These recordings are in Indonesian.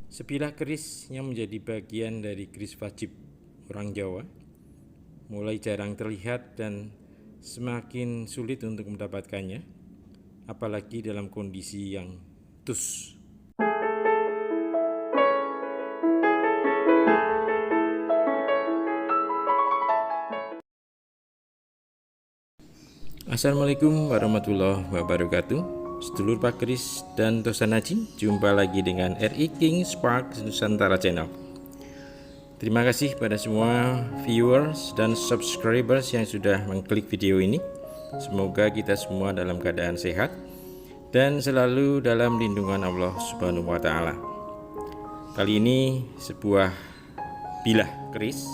Sebilah keris yang menjadi bagian dari keris wajib orang Jawa mulai jarang terlihat dan semakin sulit untuk mendapatkannya, apalagi dalam kondisi yang tus. Assalamualaikum warahmatullahi wabarakatuh. Sedulur Pak Kris dan Tosanaji, jumpa lagi dengan RI King Spark Nusantara Channel. Terima kasih pada semua viewers dan subscribers yang sudah mengklik video ini. Semoga kita semua dalam keadaan sehat dan selalu dalam lindungan Allah Subhanahu wa Ta'ala. Kali ini sebuah bilah keris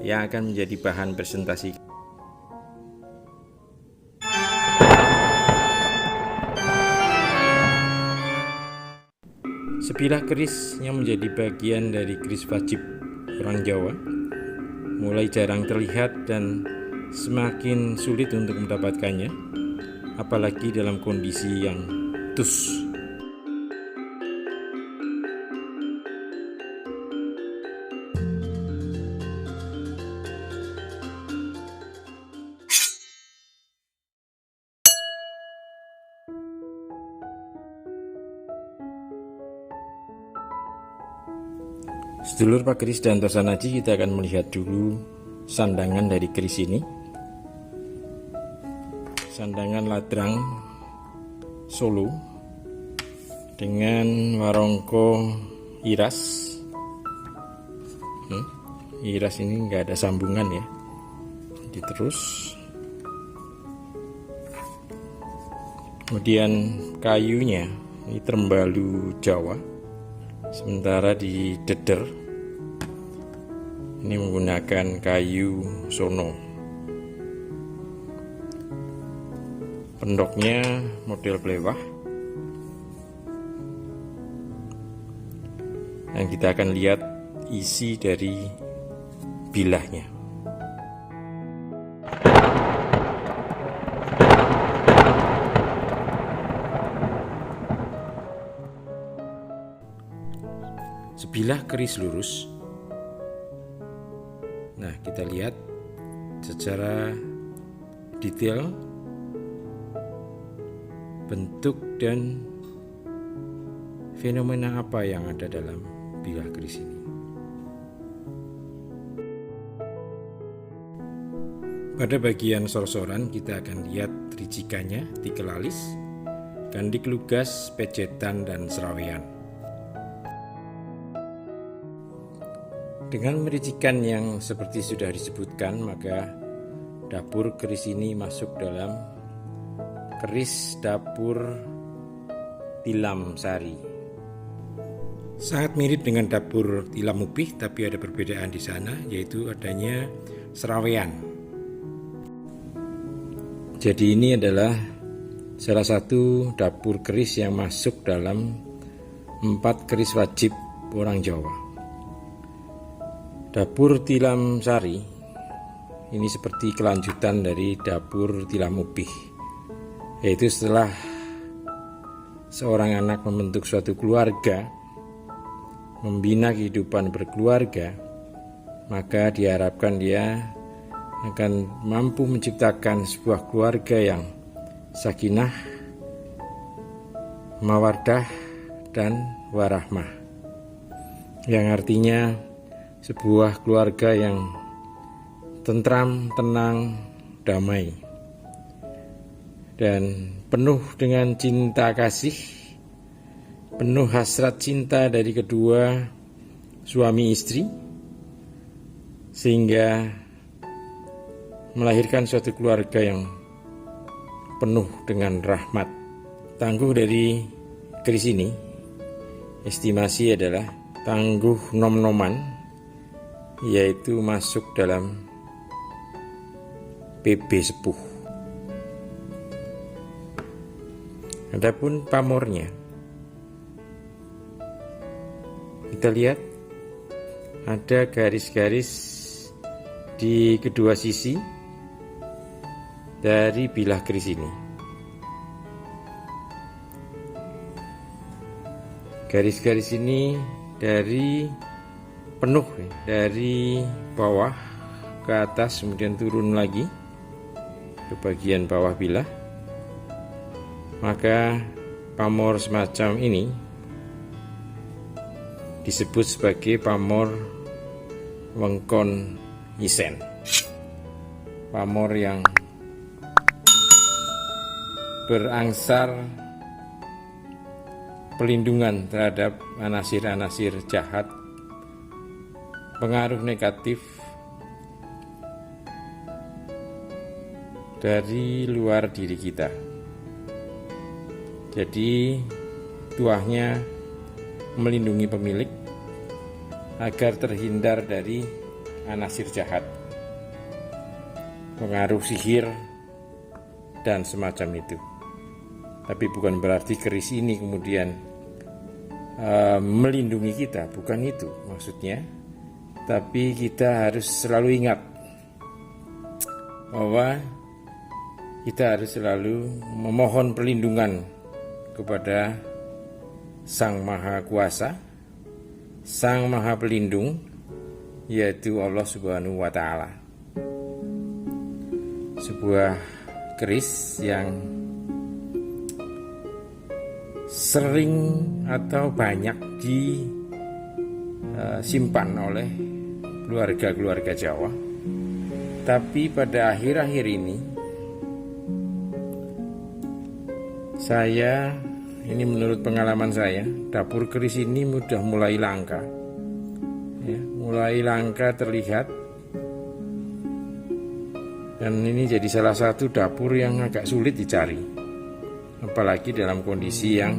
yang akan menjadi bahan presentasi. Sebilah keris yang menjadi bagian dari keris wajib orang Jawa mulai jarang terlihat dan semakin sulit untuk mendapatkannya, apalagi dalam kondisi yang tus. Sedulur Pak Kris dan Tosanaji, kita akan melihat dulu sandangan dari keris ini. Sandangan ladrang Solo dengan warongko iras. Iras ini nggak ada sambungan ya. Jadi terus. Kemudian kayunya ini terembalu Jawa. Sementara di deder ini menggunakan kayu sono. Pendoknya model blewah. Dan kita akan lihat isi dari bilahnya. Sebilah keris lurus. Nah, kita lihat secara detail bentuk dan fenomena apa yang ada dalam bilah keris ini. Pada bagian sor-soran kita akan lihat ricikannya, tikel alis, gandik lugas, pecetan, dan serawean. Dengan mericikan yang seperti sudah disebutkan, maka dapur keris ini masuk dalam keris dapur tilam sari. Sangat mirip dengan dapur tilam mubih, tapi ada perbedaan di sana, yaitu adanya serawean. Jadi ini adalah salah satu dapur keris yang masuk dalam 4 keris wajib orang Jawa. Dapur tilam sari ini seperti kelanjutan dari dapur tilam mubih, yaitu setelah seorang anak membentuk suatu keluarga, membina kehidupan berkeluarga, maka diharapkan dia akan mampu menciptakan sebuah keluarga yang sakinah, mawaddah, dan warahmah, yang artinya sebuah keluarga yang tentram, tenang, damai, dan penuh dengan cinta kasih, penuh hasrat cinta dari kedua suami istri, sehingga melahirkan suatu keluarga yang penuh dengan rahmat. Tangguh dari keris ini, estimasi adalah tangguh nom-noman, yaitu masuk dalam PB sepuh. Adapun pamornya, kita lihat ada garis-garis di kedua sisi dari bilah keris ini. Garis-garis ini dari penuh ya, dari bawah ke atas kemudian turun lagi ke bagian bawah bilah. Maka pamor semacam ini disebut sebagai pamor wengkon isen, pamor yang berangsar pelindungan terhadap anasir-anasir jahat, pengaruh negatif dari luar diri kita. Jadi tuahnya melindungi pemilik agar terhindar dari anasir jahat, pengaruh sihir, dan semacam itu. Tapi bukan berarti keris ini kemudian melindungi kita, bukan itu maksudnya. Tapi kita harus selalu ingat bahwa kita harus selalu memohon perlindungan kepada Sang Maha Kuasa, Sang Maha Pelindung, yaitu Allah Subhanahu wa Ta'ala. Sebuah keris yang sering atau banyak disimpan oleh keluarga-keluarga Jawa. Tapi pada akhir-akhir ini ini menurut pengalaman saya, dapur keris ini mulai langka ya, mulai langka terlihat. Dan ini jadi salah satu dapur yang agak sulit dicari, apalagi dalam kondisi yang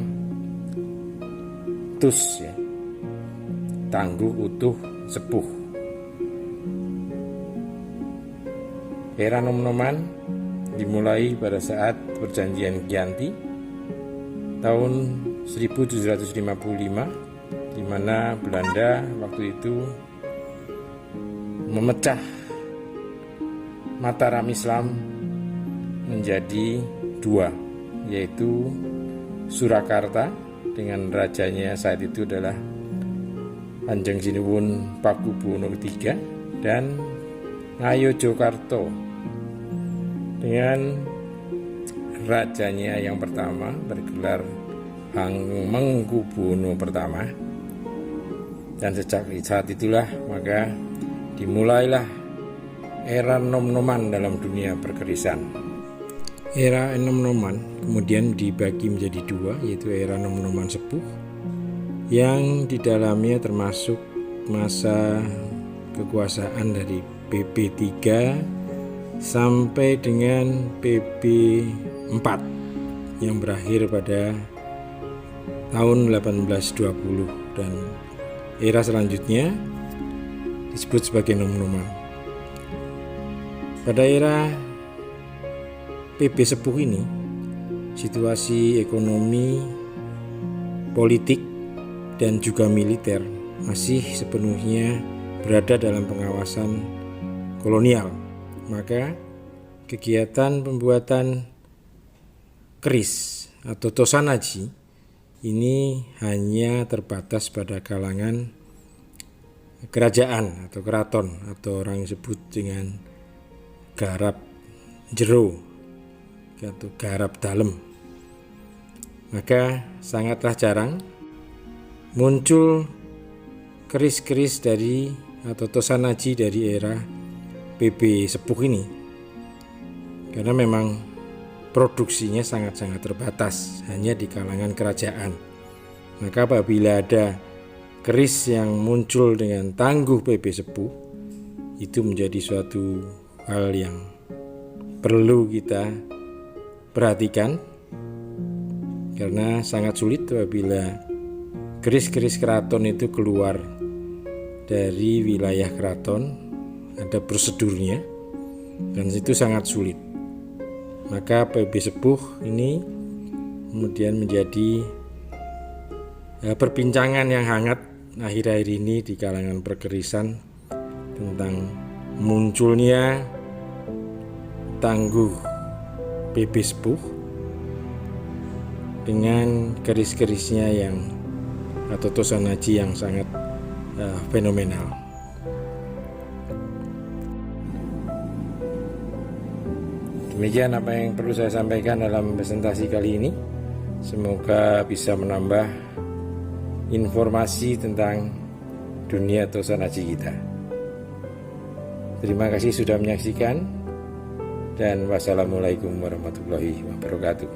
tus ya, tangguh, utuh, sepuh. Era nom-noman dimulai pada saat perjanjian Giyanti tahun 1755, di mana Belanda waktu itu memecah Mataram Islam menjadi dua, yaitu Surakarta dengan rajanya saat itu adalah Kanjeng Sinuwun Pakubuwono III, dan Ngayogyakarta dengan rajanya yang pertama bergelar Hamengkubuwono pertama. Dan sejak saat itulah maka dimulailah era nom-noman dalam dunia perkerisan. Era nom-noman kemudian dibagi menjadi dua, yaitu era nom-noman sepuh yang di dalamnya termasuk masa kekuasaan dari PP 3 sampai dengan PP 4 yang berakhir pada tahun 1820, dan era selanjutnya disebut sebagai nom-noman. Pada era PP sepuh ini, situasi ekonomi, politik, dan juga militer masih sepenuhnya berada dalam pengawasan kolonial. Maka kegiatan pembuatan keris atau tosanaji ini hanya terbatas pada kalangan kerajaan atau keraton, atau orang yang disebut dengan garap jero atau garap dalem. Maka sangatlah jarang muncul keris-keris dari atau tosanaji dari era PP sepuh ini, karena memang produksinya sangat-sangat terbatas hanya di kalangan kerajaan. Maka apabila ada keris yang muncul dengan tangguh PP sepuh, itu menjadi suatu hal yang perlu kita perhatikan, karena sangat sulit apabila keris-keris keraton itu keluar dari wilayah keraton, ada prosedurnya, dan itu sangat sulit. Maka PP sepuh ini kemudian menjadi perbincangan yang hangat akhir-akhir ini di kalangan perkerisan tentang munculnya tangguh PP sepuh dengan keris-kerisnya yang atau Tosanaji yang sangat fenomenal. Demikian apa yang perlu saya sampaikan dalam presentasi kali ini. Semoga bisa menambah informasi tentang dunia Tosanaji kita. Terima kasih sudah menyaksikan, dan wassalamualaikum warahmatullahi wabarakatuh.